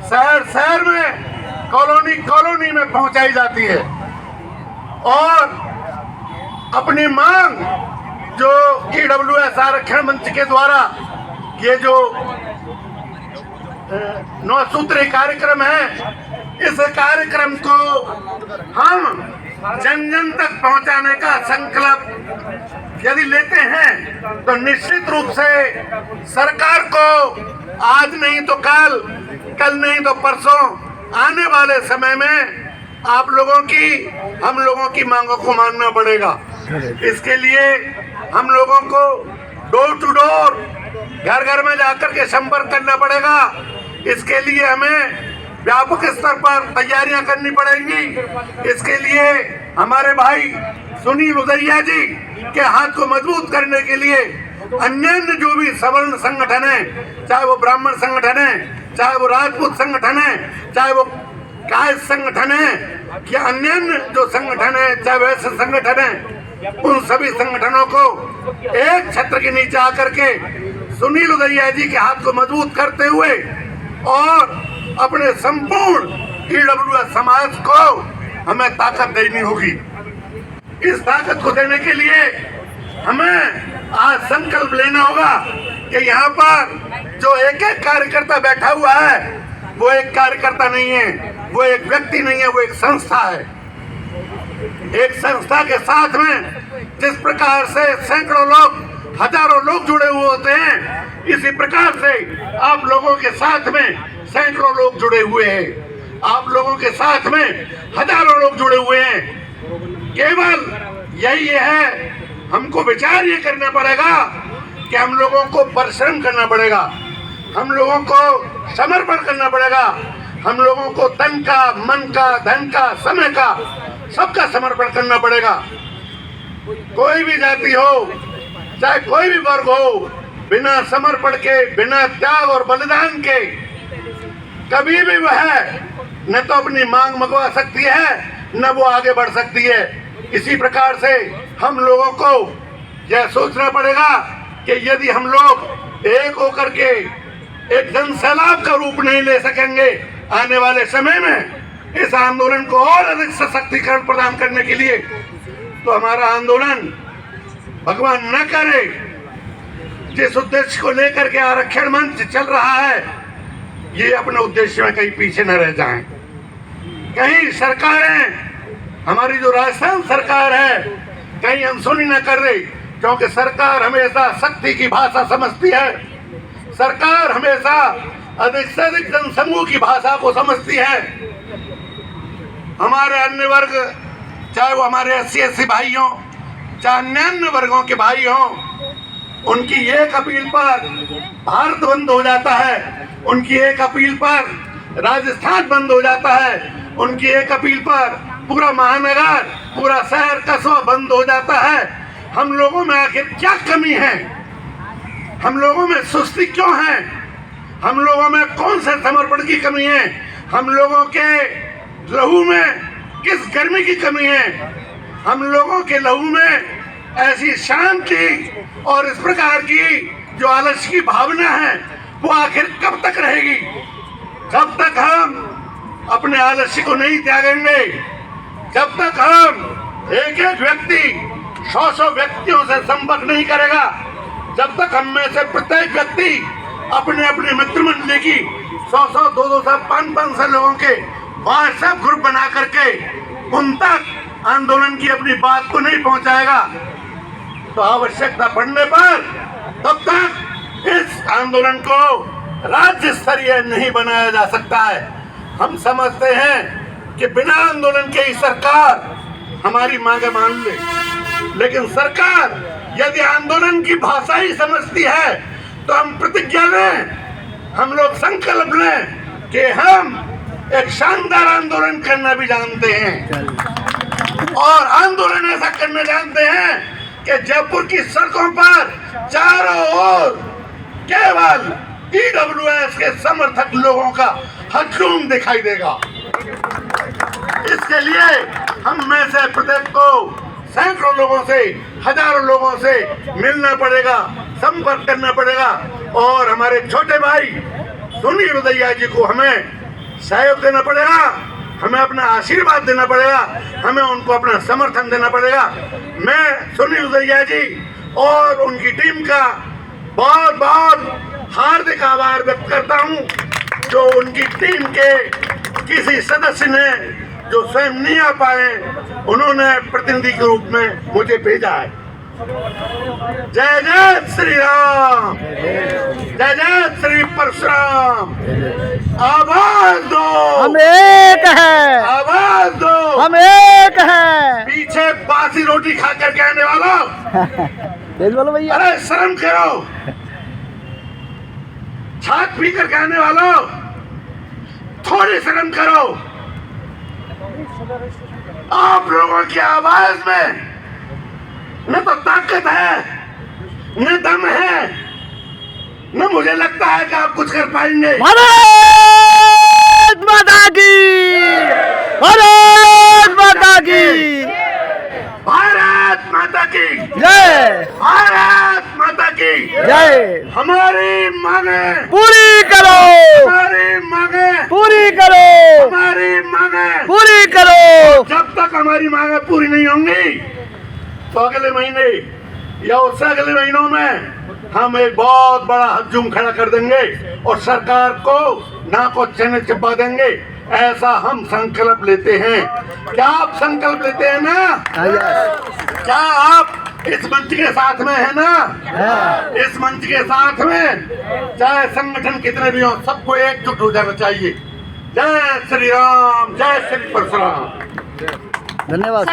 शहर शहर में, कॉलोनी कॉलोनी में पहुंचाई जाती है और अपनी मांग जो ईडब्ल्यूएस आरक्षण मंच के द्वारा ये जो 9 सूत्री कार्यक्रम है, इस कार्यक्रम को हम जन जन तक पहुंचाने का संकल्प यदि लेते हैं तो निश्चित रूप से सरकार को आज नहीं तो कल, कल नहीं तो परसों आने वाले समय में आप लोगों की, हम लोगों की मांगों को मानना पड़ेगा। इसके लिए हम लोगों को डोर टू डोर, घर घर में जाकर के संपर्क करना पड़ेगा। इसके लिए हमें व्यापक स्तर पर तैयारियां करनी पड़ेंगी। इसके लिए हमारे भाई सुनील उदैया जी के हाथ को मजबूत करने के लिए अन्य जो भी सवर्ण संगठन है, चाहे वो ब्राह्मण संगठन है, चाहे वो राजपूत संगठन है, चाहे वो कायस्थ संगठन है, या अन्य जो संगठन है, चाहे वैसे संगठन है, उन सभी संगठनों को एक छत्र के नीचे आकर के सुनील उदैया जी के हाथ को मजबूत करते हुए और अपने संपूर्ण ईडब्ल्यूएस समाज को हमें ताकत देनी होगी। इस ताकत को देने के लिए हमें आज संकल्प लेना होगा कि यहाँ पर जो एक एक कार्यकर्ता बैठा हुआ है, वो एक कार्यकर्ता नहीं है, वो एक व्यक्ति नहीं है, वो एक संस्था है। एक संस्था के साथ में जिस प्रकार से सैकड़ों लोग, हजारों लोग जुड़े हुए होते हैं, इसी प्रकार से आप लोगों के साथ में सैकड़ों लोग जुड़े हुए हैं। आप लोगों के साथ में हजारों लोग जुड़े हुए हैं। केवल यही है, हमको विचार ये करना पड़ेगा कि हम लोगों को परिश्रम करना पड़ेगा, हम लोगों को समर्पण करना पड़ेगा, हम लोगों को तन का, मन का, धन का, समय का, सबका समर्पण करना पड़ेगा। कोई भी जाति हो, चाहे कोई भी वर्ग हो, बिना समर्पण के, बिना त्याग और बलिदान के कभी भी वह न तो अपनी मांग मंगवा सकती है, न वो आगे बढ़ सकती है। इसी प्रकार से हम लोगों को यह सोचना पड़ेगा कि यदि हम लोग एक होकर के एक जन सैलाब का रूप नहीं ले सकेंगे आने वाले समय में इस आंदोलन को और अधिक सशक्तिकरण प्रदान करने के लिए, तो हमारा आंदोलन, भगवान न करे, जिस उद्देश्य को लेकर के आरक्षण मंच चल रहा है, ये अपने उद्देश्य में कहीं पीछे न रह जाएं। कहीं सरकारें, हमारी जो राजस्थान सरकार है, कहीं अनसुनी न कर रही, क्योंकि सरकार हमेशा शक्ति की भाषा समझती है। सरकार हमेशा अधिक से अधिक जनसमूह की भाषा को समझती है। हमारे अन्य वर्ग, चाहे वो हमारे SC भाई हों, चाहे अन्य वर्गों के भाई हों, उनकी एक अपील पर भारत बंद हो जाता है, उनकी एक अपील पर राजस्थान बंद हो जाता है, उनकी एक अपील पर पूरा महानगर, पूरा शहर कस्बा बंद हो जाता है। हम लोगों में आखिर क्या कमी है? हम लोगों में सुस्ती क्यों है? हम लोगों में कौन से समर्पण की कमी है? हम लोगों के लहू में किस गर्मी की कमी है? हम लोगों के लहू में ऐसी शांति और इस प्रकार की जो आलस्य की भावना है, वो आखिर कब तक रहेगी? जब तक हम अपने आलस्य को नहीं त्यागेंगे, जब तक हम एक एक व्यक्ति 100 व्यक्तियों से संपर्क नहीं करेगा, जब तक हम में से प्रत्येक व्यक्ति अपने अपने मित्र मंडली की 100, 200, 500 लोगों के व्हाट्सएप ग्रुप बना करके उन तक आंदोलन की अपनी बात को नहीं पहुंचाएगा, तो आवश्यकता पड़ने पर तब तक इस आंदोलन को राज्य स्तरीय नहीं बनाया जा सकता है। हम समझते हैं कि बिना आंदोलन के ही सरकार हमारी मांगे मान ले, लेकिन सरकार यदि आंदोलन की भाषा ही समझती है तो हम प्रतिज्ञा लें, हम लोग संकल्प लें कि हम एक शानदार आंदोलन करना भी जानते हैं और आंदोलन ऐसा करना जानते हैं कि जयपुर की सड़कों पर चारों ओर केवल ईडब्ल्यूएस के समर्थक लोगों का हजूम दिखाई देगा। इसके लिए हम में से प्रत्येक को सैकड़ों लोगों से, हजारों लोगों से मिलना पड़ेगा, संपर्क करना पड़ेगा और हमारे छोटे भाई सुनील रुदैया जी को हमें सहयोग देना पड़ेगा, हमें अपना आशीर्वाद देना पड़ेगा, हमें उनको अपना समर्थन देना पड़ेगा। मैं सुनील रुदैया जी और उनकी टीम का बहुत बहुत हार्दिक आभार व्यक्त करता हूं, जो उनकी टीम के किसी सदस्य ने जो स्वयं नहीं आ पाए, उन्होंने प्रतिनिधि के रूप में मुझे भेजा है। जय जय श्री राम, जय जय श्री परशुराम। आवाज दो, हम एक हैं, आवाज दो, हम एक हैं। पीछे बासी रोटी खाकर कहने वालों, तेज बोलो भैया। अरे शर्म करो। छाछ पीकर कहने वालों, थोड़ी शर्म करो। आप लोगों की आवाज में न तो ताकत है, न दम है, न मुझे लगता है कि आप कुछ कर पाएंगे। भारत माता की, भारत माता की, भारत माता की जय, भारत माता की जय। हमारी मांगे पूरी करो, हमारी मांगे पूरी करो, हमारी मांगे पूरी करो। जब तक हमारी मांगे पूरी नहीं होंगी तो अगले महीने या उससे अगले महीनों में हम एक बहुत बड़ा हजूम खड़ा कर देंगे और सरकार को नाक और चने चिपा देंगे। ऐसा हम संकल्प लेते हैं। क्या आप संकल्प लेते हैं ना? क्या आप इस मंच के साथ में है ना? इस मंच के साथ में चाहे संगठन कितने भी हो, सबको एकजुट हो जाना चाहिए। जय श्री राम, जय श्री परशुराम। धन्यवाद।